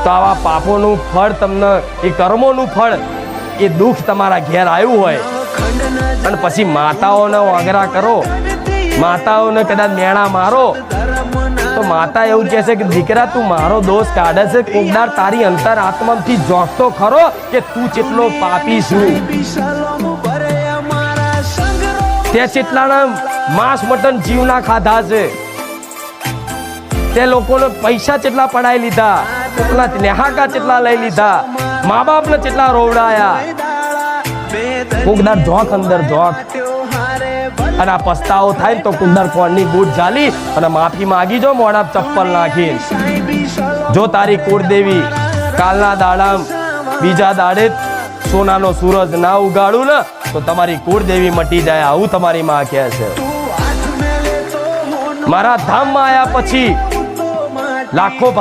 તો આવા પાપોનું ફળ તમને, એ કર્મોનું ફળ, એ દુઃખ તમારા ઘેર આવ્યું હોય અને પછી માતાઓને વાગરા કરો, માતાઓને કદાચ મેણા મારો, તો માતા એવું કહે છે કે દીકરા તું મારો દોષ કાઢે છે, કોકદાર તારી અંતર આત્માથી જોગતો ખરો કે તું કેટલો પાપી છું, તે કેટલાના માંસ મટન જીવના ખાધા છે, તે લોકોને પૈસા કેટલા પડાઈ લીધા, કોકના નેહાકા કેટલા લઈ લીધા, મા બાપને કેટલા રોવડાયા, કોકદાર જોખ અંદર જોખ, અને આ પસ્તાવો થાય ને તો કુંદર કોણની બૂટ ઝાલી અને માફી માંગી જો મોઢા ચપ્પલ નાખી. જો તારી કુળદેવી કાલના દાડામ બીજા દાડે સોનાનો સૂરજ ના ઉગાડું ને તો તમારી કુળદેવી મટી જાય, આવું તમારી માં કહે છે. મારા ધામમાં આવ્યા પછી લાખો